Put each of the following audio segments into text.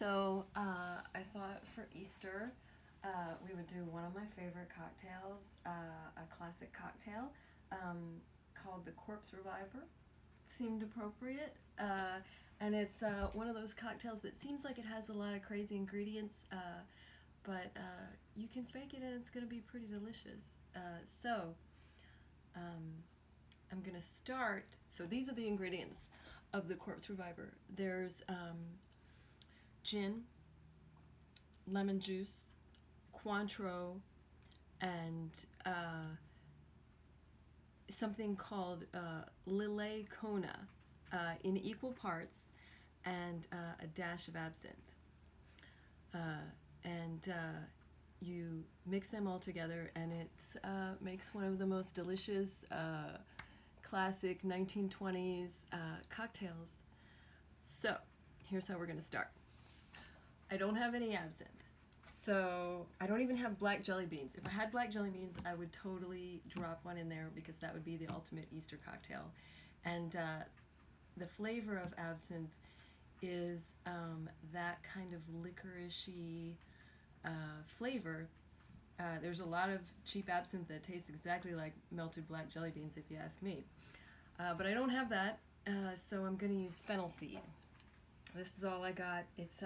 So I thought for Easter we would do one of my favorite cocktails, a classic cocktail called the Corpse Reviver. Seemed appropriate. And it's one of those cocktails that seems like it has a lot of crazy ingredients, but you can fake it and it's going to be pretty delicious. Um, I'm going to start. So these are the ingredients of the Corpse Reviver. There's gin, lemon juice, Cointreau, and something called Lillet Kona in equal parts, and a dash of absinthe. And you mix them all together, and it makes one of the most delicious classic 1920s cocktails. So here's how we're going to start. I don't have any absinthe, so I don't even have black jelly beans. If I had black jelly beans, I would totally drop one in there because that would be the ultimate Easter cocktail. And the flavor of absinthe is that kind of licorice-y flavor. There's a lot of cheap absinthe that tastes exactly like melted black jelly beans, if you ask me. But I don't have that, so I'm going to use fennel seed. This is all I got. It's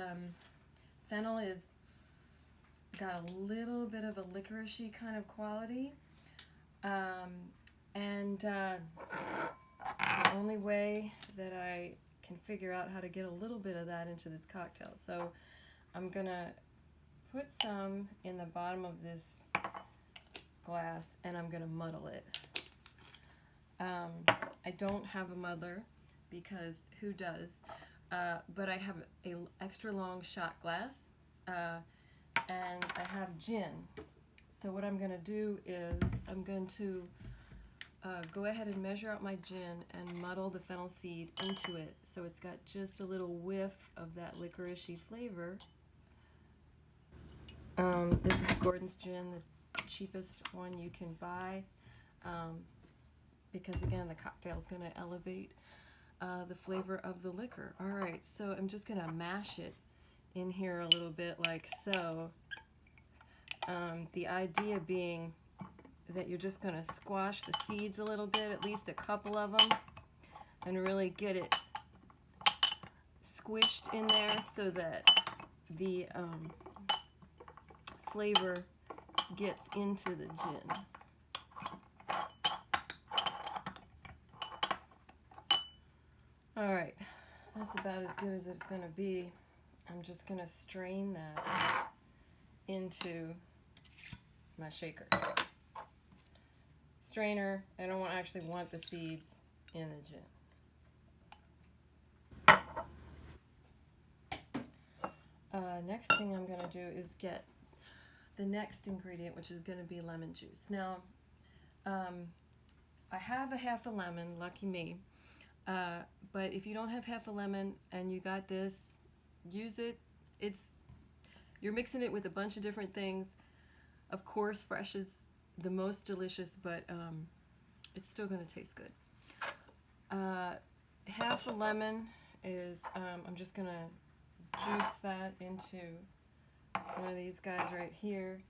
fennel is got a little bit of a licorice-y kind of quality, and the only way that I can figure out how to get a little bit of that into this cocktail. So I'm gonna put some in the bottom of this glass and I'm gonna muddle it. I don't have a muddler because who does? But I have an extra long shot glass, and I have gin. So what I'm gonna do is I'm going to go ahead and measure out my gin and muddle the fennel seed into it so it's got just a little whiff of that licorice-y flavor. This is Gordon's gin, the cheapest one you can buy, because again the cocktail is going to elevate the flavor of the liquor. Alright, so I'm just going to mash it in here a little bit like so. The idea being that you're just going to squash the seeds a little bit, at least a couple of them, and really get it squished in there so that the flavor gets into the gin. Alright, that's about as good as it's going to be. I'm just going to strain that into my shaker. Strainer, I don't actually want the seeds in the gin. Next thing I'm going to do is get the next ingredient, which is going to be lemon juice. Now, I have a half a lemon, lucky me, but if you don't have half a lemon and you got this, use it. You're mixing it with a bunch of different things. Of course, fresh is the most delicious, but it's still going to taste good. Half a lemon is, I'm just going to juice that into one of these guys right here.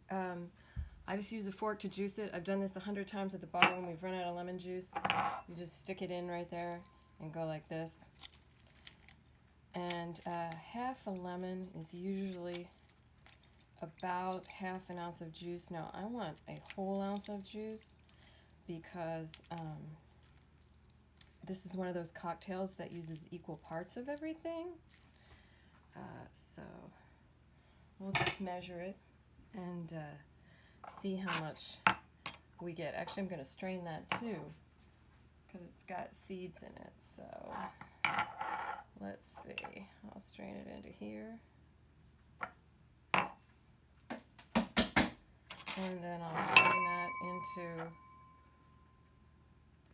I just use a fork to juice it. I've done this 100 times at the bar when we've run out of lemon juice. You just stick it in right there and go like this. And half a lemon is usually about half an ounce of juice. Now I want a whole ounce of juice because this is one of those cocktails that uses equal parts of everything. So we'll just measure it and see how much we get. Actually, I'm going to strain that too because it's got seeds in it. So let's see. I'll strain it into here. And then I'll strain that into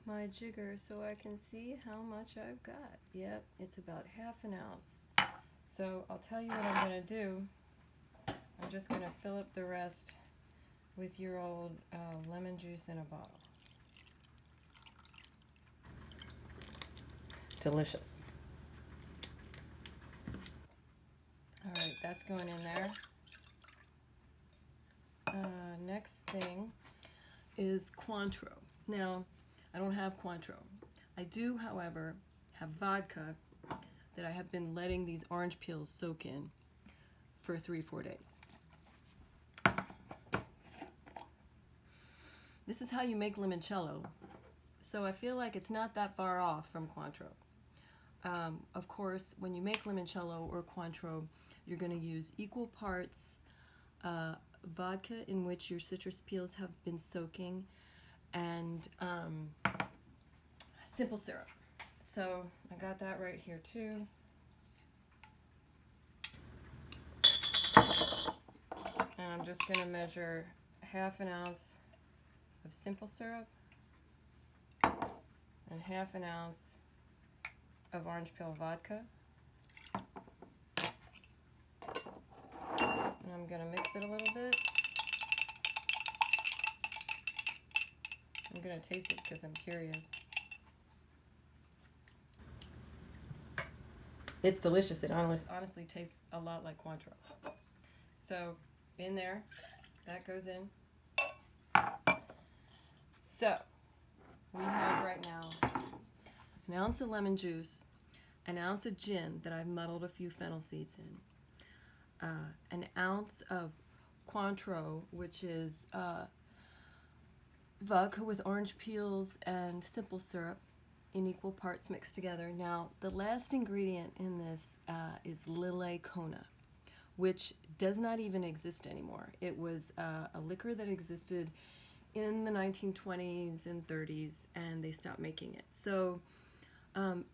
my jigger so I can see how much I've got. Yep, it's about half an ounce. So I'll tell you what I'm going to do. I'm just going to fill up the rest with your old lemon juice in a bottle. Delicious. that's going in there. Next thing is Cointreau. Now, I don't have Cointreau. I do, however, have vodka that I have been letting these orange peels soak in for 3-4 days. This is how you make limoncello, so I feel like it's not that far off from Cointreau. Of course, when you make limoncello or Cointreau, you're going to use equal parts vodka in which your citrus peels have been soaking and simple syrup. So I got that right here too. And I'm just going to measure 1/2 ounce of simple syrup and 1/2 ounce of orange peel vodka. And I'm going to mix it a little bit. I'm going to taste it because I'm curious. It's delicious. It honestly tastes a lot like Cointreau. So in there, that goes in. So we have right now 1 ounce of lemon juice, 1 ounce of gin that I've muddled a few fennel seeds in, 1 ounce of Cointreau, which is vodka with orange peels and simple syrup in equal parts mixed together. Now, the last ingredient in this is Lillet Kona, which does not even exist anymore. It was a liquor that existed in the 1920s and 30s, and they stopped making it. So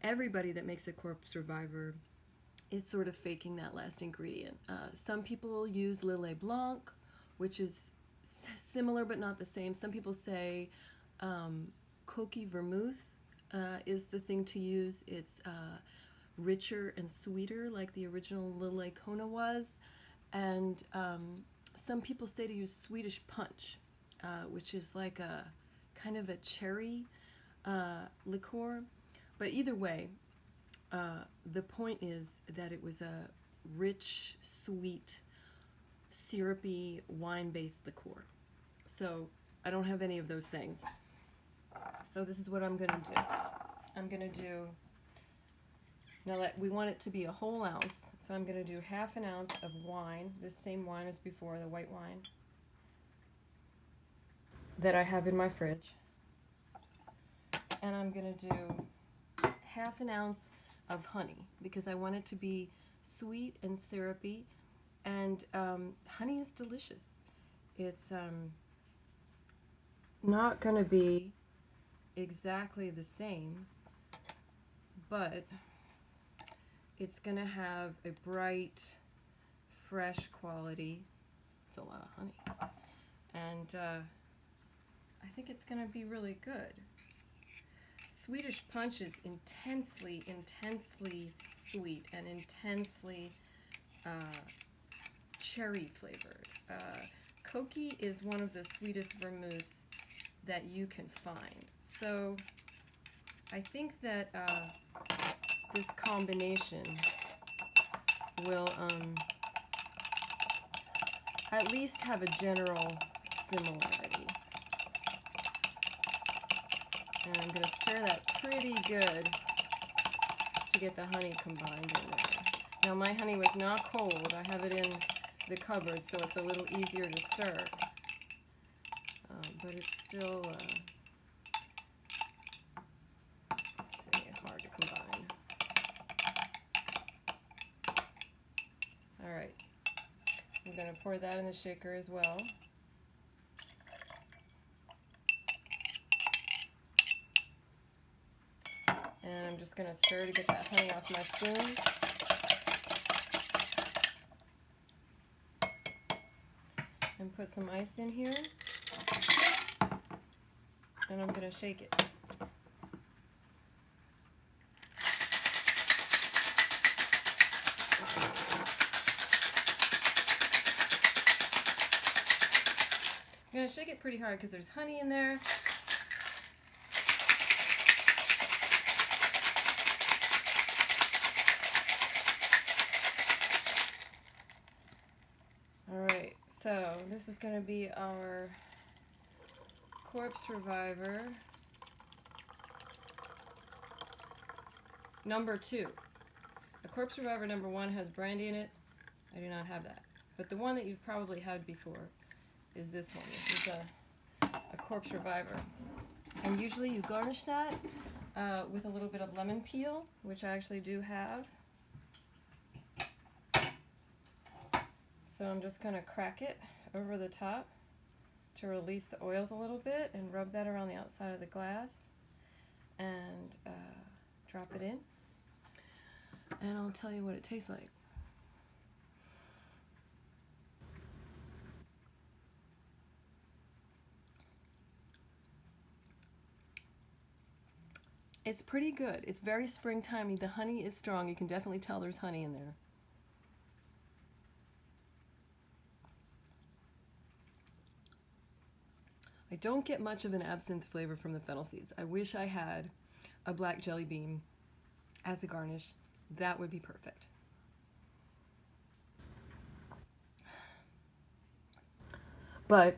everybody that makes a corpse survivor is sort of faking that last ingredient. Some people use Lillet Blanc, which is similar but not the same. Some people say Coqui Vermouth is the thing to use. It's richer and sweeter like the original Lillet Kona was. And some people say to use Swedish Punch, which is like a kind of a cherry liqueur. But either way, the point is that it was a rich, sweet, syrupy, wine-based liqueur. So I don't have any of those things. So this is what I'm going to do. I'm going to do, now we want it to be a whole ounce, so I'm going to do 1/2 ounce of wine, this same wine as before, the white wine that I have in my fridge. And I'm going to do 1/2 ounce of honey because I want it to be sweet and syrupy, and honey is delicious. It's not going to be exactly the same, but it's going to have a bright, fresh quality. It's a lot of honey. And I think it's going to be really good. Swedish Punch is intensely, intensely sweet and intensely cherry flavored. Coqui is one of the sweetest vermouths that you can find. So I think that this combination will at least have a general similarity. And I'm going to stir that pretty good to get the honey combined in there. Now my honey was not cold. I have it in the cupboard, so it's a little easier to stir. But it's still, hard to combine. All right, I'm going to pour that in the shaker as well. And I'm just going to stir to get that honey off my spoon. And put some ice in here. And I'm going to shake it. I'm going to shake it pretty hard because there's honey in there. this is going to be our Corpse Reviver number 2. The Corpse Reviver number 1 has brandy in it. I do not have that. But the one that you've probably had before is this one. This is a Corpse Reviver. And usually you garnish that with a little bit of lemon peel, which I actually do have. So I'm just going to crack it over the top to release the oils a little bit and rub that around the outside of the glass and drop it in. And I'll tell you what it tastes like. It's pretty good. It's very springtimey. The honey is strong. You can definitely tell there's honey in there. I don't get much of an absinthe flavor from the fennel seeds. I wish I had a black jelly bean as a garnish. That would be perfect. But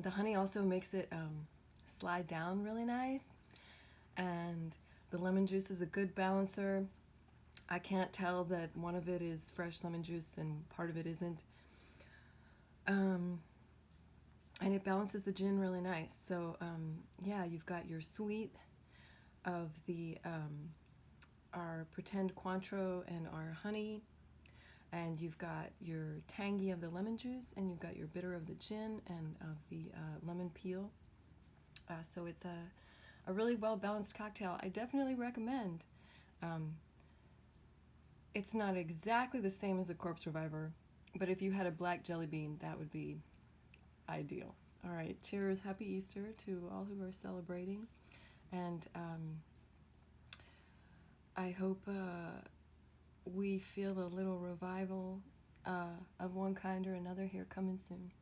the honey also makes it slide down really nice, and the lemon juice is a good balancer. I can't tell that one of it is fresh lemon juice and part of it isn't. And it balances the gin really nice. So yeah, you've got your sweet of the our pretend Cointreau and our honey, and you've got your tangy of the lemon juice, and you've got your bitter of the gin and of the lemon peel. So it's a really well balanced cocktail. I definitely recommend. It's not exactly the same as a Corpse Reviver, but if you had a black jelly bean, that would be ideal. All right, cheers, happy Easter to all who are celebrating, and I hope we feel a little revival of one kind or another here coming soon.